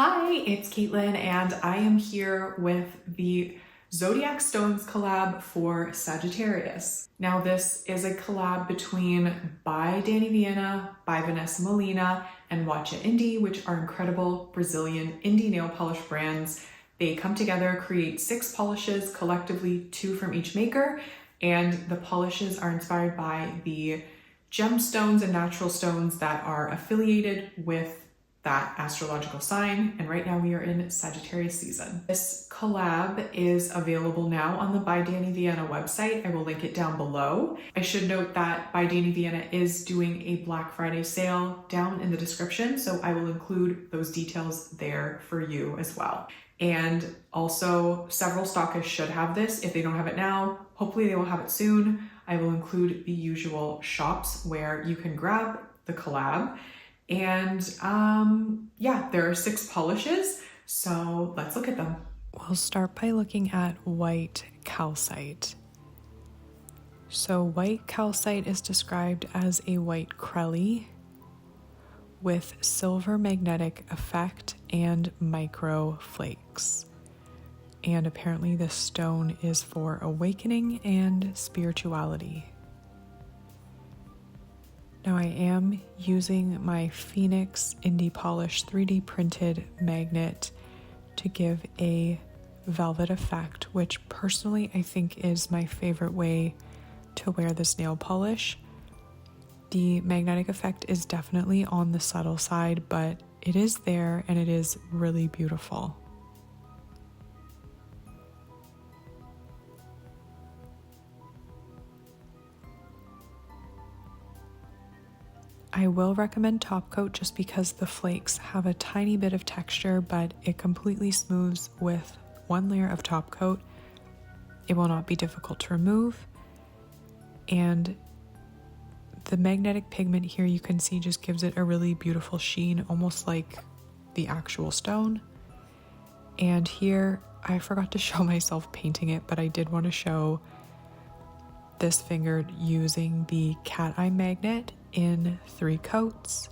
Hi, it's Caitlin, and I am here with the Zodiac Stones collab for Sagittarius. Now, this is a collab between By Dany Vianna, by Vanessa Molina and Whatcha Indie, which are incredible Brazilian indie nail polish brands. They come together, create 6 polishes, collectively 2 from each maker, and the polishes are inspired by the gemstones and natural stones that are affiliated with that astrological sign, and right now we are in Sagittarius season. This collab is available now on the By Dany Vianna website. I will link it down below. I should note that By Dany Vianna is doing a Black Friday sale down in the description, so I will include those details there for you as well. And also, several stockists should have this. If they don't have it now, hopefully they will have it soon. I will include the usual shops where you can grab the collab. And yeah, there are 6 polishes, so let's look at them. We'll start by looking at white calcite. So white calcite is described as a white crelly with silver magnetic effect and micro flakes. And apparently this stone is for awakening and spirituality. Now I am using my Phoenix Indie Polish 3D printed magnet to give a velvet effect, which personally I think is my favorite way to wear this nail polish. The magnetic effect is definitely on the subtle side, but it is there and it is really beautiful. I will recommend Top Coat just because the flakes have a tiny bit of texture, but it completely smooths with 1 layer of Top Coat. It will not be difficult to remove. And the magnetic pigment here you can see just gives it a really beautiful sheen, almost like the actual stone. And here, I forgot to show myself painting it, but I did want to show this fingered using the cat eye magnet in 3 coats.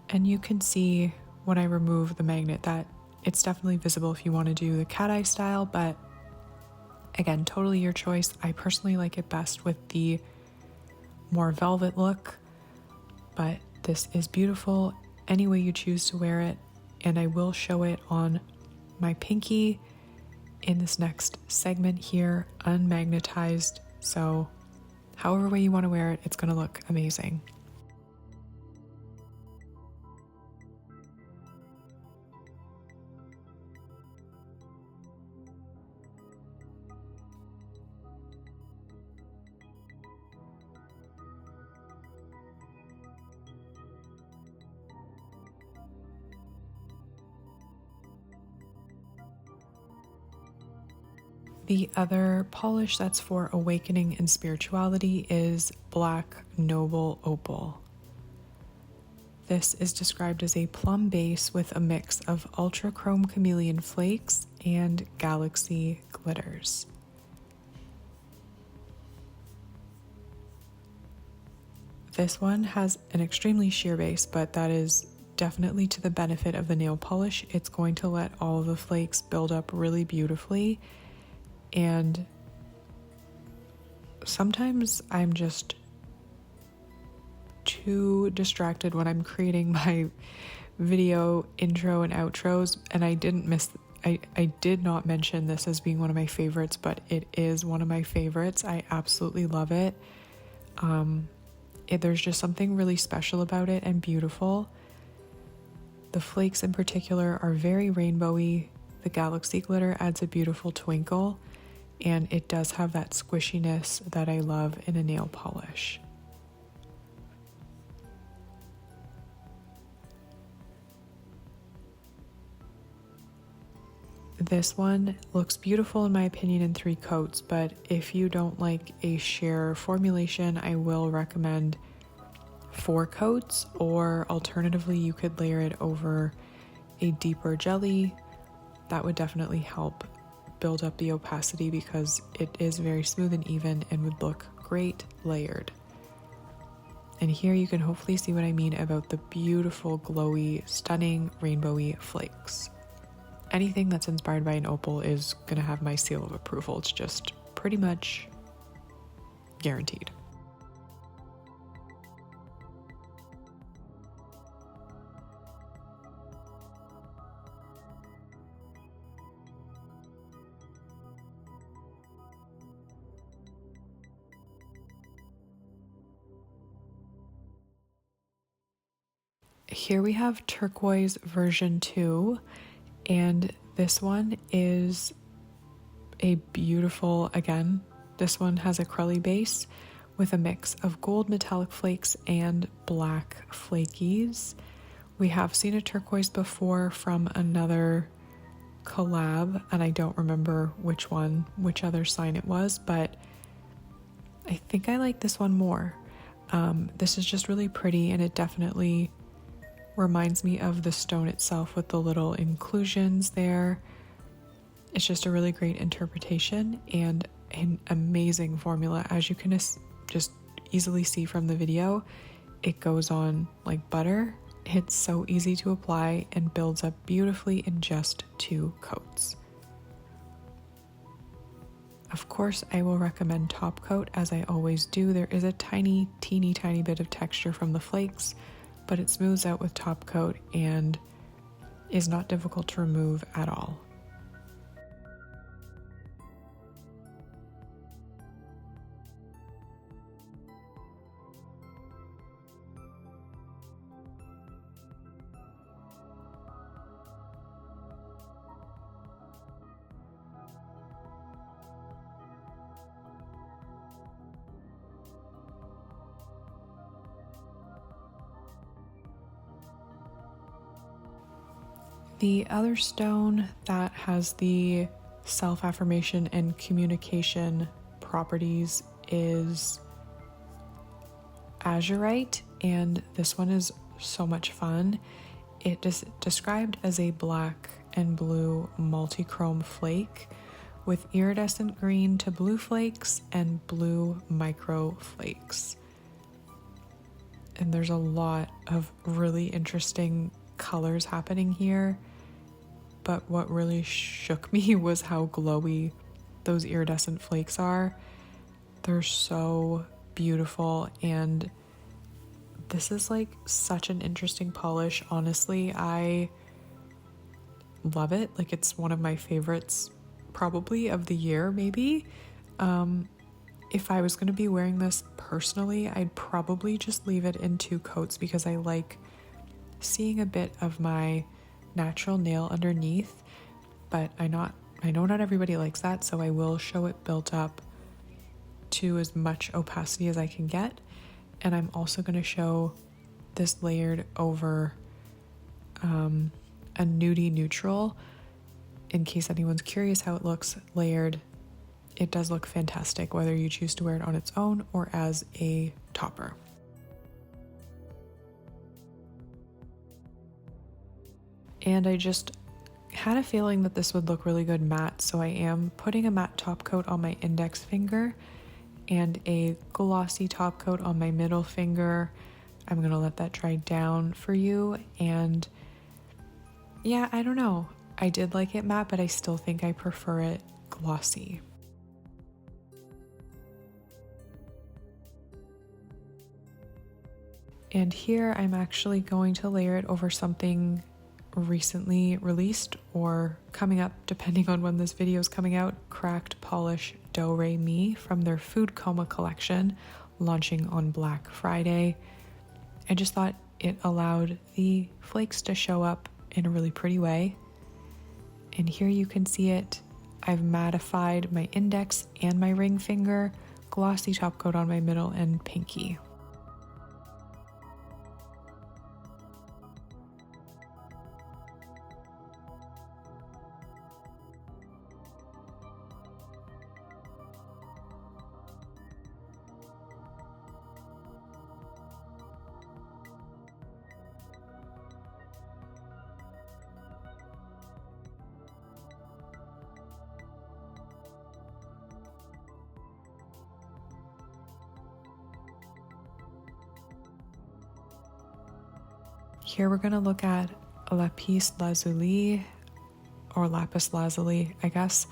And you can see when I remove the magnet that it's definitely visible if you want to do the cat eye style, but again, totally your choice. I personally like it best with the more velvet look, but this is beautiful any way you choose to wear it, and I will show it on my pinky in this next segment here, unmagnetized, so however way you want to wear it, it's going to look amazing. The other polish that's for awakening and spirituality is Black Noble Opal. This is described as a plum base with a mix of ultra chrome chameleon flakes and galaxy glitters. This one has an extremely sheer base, but that is definitely to the benefit of the nail polish. It's going to let all of the flakes build up really beautifully. And sometimes I'm just too distracted when I'm creating my video intro and outros, and I did not mention this as being one of my favorites, but it is one of my favorites. I absolutely love it. There's just something really special about it and beautiful. The flakes in particular are very rainbowy. The galaxy glitter adds a beautiful twinkle, and it does have that squishiness that I love in a nail polish. This one looks beautiful in my opinion in 3 coats, but if you don't like a sheer formulation, I will recommend 4 coats, or alternatively you could layer it over a deeper jelly. That would definitely help build up the opacity because it is very smooth and even and would look great layered. And here you can hopefully see what I mean about the beautiful, glowy, stunning, rainbowy flakes. Anything that's inspired by an opal is going to have my seal of approval. It's just pretty much guaranteed. Here we have Turquoise version 2, and this one is a beautiful, again, this one has a crully base with a mix of gold metallic flakes and black flakies. We have seen a turquoise before from another collab, and I don't remember which other sign it was, but I think I like this one more. This is just really pretty, and it definitely reminds me of the stone itself with the little inclusions there. It's just a really great interpretation and an amazing formula. As you can just easily see from the video, it goes on like butter. It's so easy to apply and builds up beautifully in just 2 coats. Of course, I will recommend top coat, as I always do. There is a teeny bit of texture from the flakes, but it smooths out with top coat and is not difficult to remove at all. The other stone that has the self-affirmation and communication properties is Azurite, and this one is so much fun. It is described as a black and blue multi-chrome flake with iridescent green to blue flakes and blue micro flakes. And there's a lot of really interesting colors happening here, but what really shook me was how glowy those iridescent flakes are. They're so beautiful, and this is like such an interesting polish. Honestly, I love it. Like, it's one of my favorites probably of the year, maybe. If I was going to be wearing this personally, I'd probably just leave it in 2 coats because I like seeing a bit of my natural nail underneath, but I know not everybody likes that, so I will show it built up to as much opacity as I can get. And I'm also going to show this layered over a nudie neutral in case anyone's curious how it looks layered. It does look fantastic, whether you choose to wear it on its own or as a topper. And I just had a feeling that this would look really good matte, so I am putting a matte top coat on my index finger and a glossy top coat on my middle finger. I'm gonna let that dry down for you, and yeah, I don't know. I did like it matte, but I still think I prefer it glossy. And here I'm actually going to layer it over something recently released or coming up depending on when this video is coming out, Cracked Polish Do Re Mi from their Food Coma collection, launching on Black Friday. I just thought it allowed the flakes to show up in a really pretty way. And here you can see it. I've mattified my index and my ring finger, glossy top coat on my middle and pinky. Here we're gonna look at Lapis Lazuli, or Lapis Lazuli, I guess.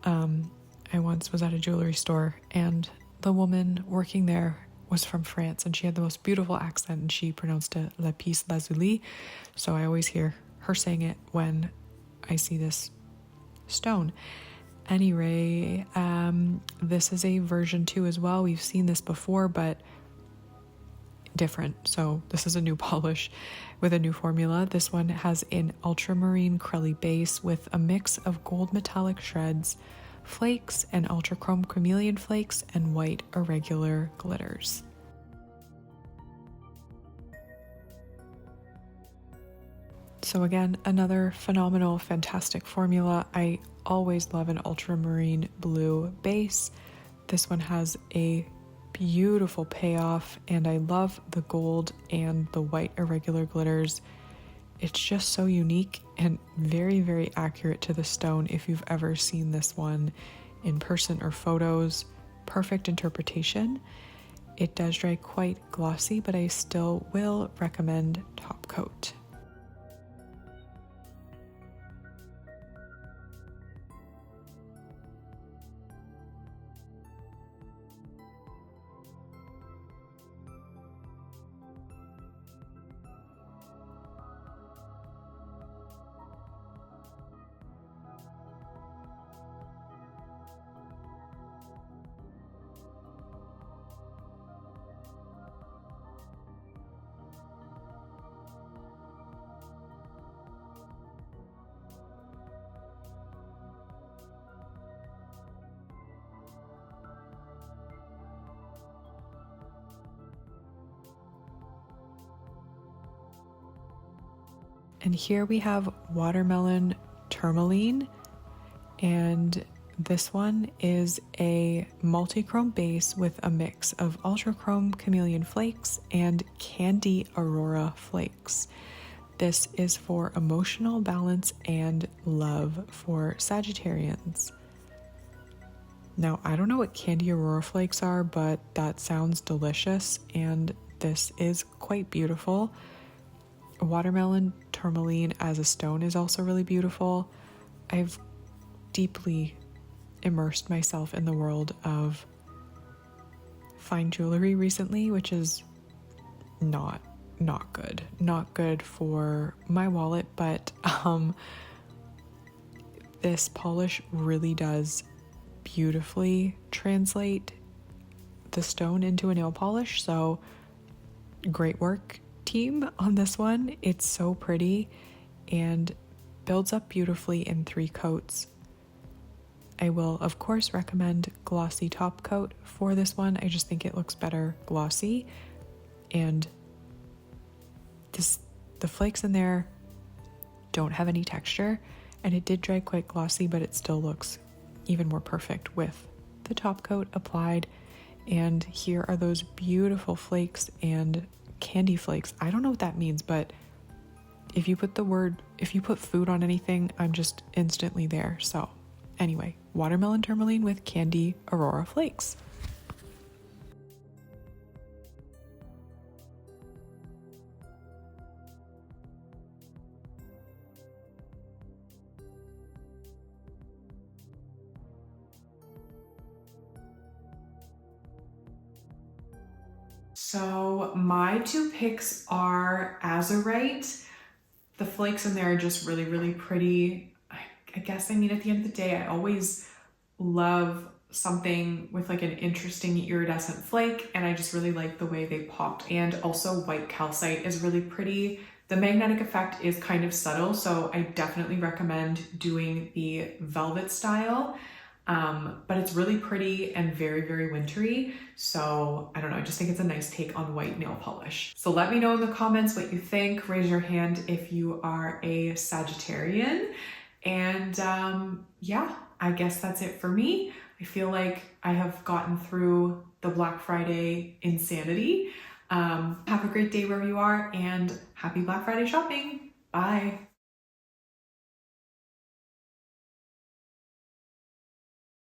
I once was at a jewelry store and the woman working there was from France and she had the most beautiful accent and she pronounced it Lapis Lazuli. So I always hear her saying it when I see this stone. Anyway, this is a version 2 as well. We've seen this before, but different. So this is a new polish with a new formula. This one has an ultramarine crelly base with a mix of gold metallic shreds, flakes, and ultra chrome chameleon flakes, and white irregular glitters. So again, another phenomenal, fantastic formula. I always love an ultramarine blue base. This one has a beautiful payoff, and I love the gold and the white irregular glitters. It's just so unique and very, very accurate to the stone if you've ever seen this one in person or photos. Perfect interpretation. It does dry quite glossy, but I still will recommend Top Coat. And here we have Watermelon Turmaline, and this one is a multi-chrome base with a mix of ultra chrome chameleon flakes and candy aurora flakes. This is for emotional balance and love for Sagittarians. Now, I don't know what candy aurora flakes are, but that sounds delicious, and this is quite beautiful. Watermelon Turmaline as a stone is also really beautiful. I've deeply immersed myself in the world of fine jewelry recently, which is not good for my wallet, but this polish really does beautifully translate the stone into a nail polish. So great work, team, on this one. It's so pretty and builds up beautifully in 3 coats. I will of course recommend glossy top coat for this one. I just think it looks better glossy, and the flakes in there don't have any texture, and it did dry quite glossy, but it still looks even more perfect with the top coat applied. And here are those beautiful flakes and candy flakes. I don't know what that means, but if you put food on anything, I'm just instantly there. So anyway, watermelon tourmaline with candy aurora flakes. So my 2 picks are Azurite. The flakes in there are just really, really pretty. I guess, I mean, at the end of the day, I always love something with like an interesting iridescent flake, and I just really like the way they popped. And also white calcite is really pretty. The magnetic effect is kind of subtle, so I definitely recommend doing the velvet style. But it's really pretty and very, very wintry. So I don't know, I just think it's a nice take on white nail polish. So let me know in the comments what you think. Raise your hand if you are a Sagittarian. And yeah, I guess that's it for me. I feel like I have gotten through the Black Friday insanity. Have a great day wherever you are, and happy Black Friday shopping. Bye.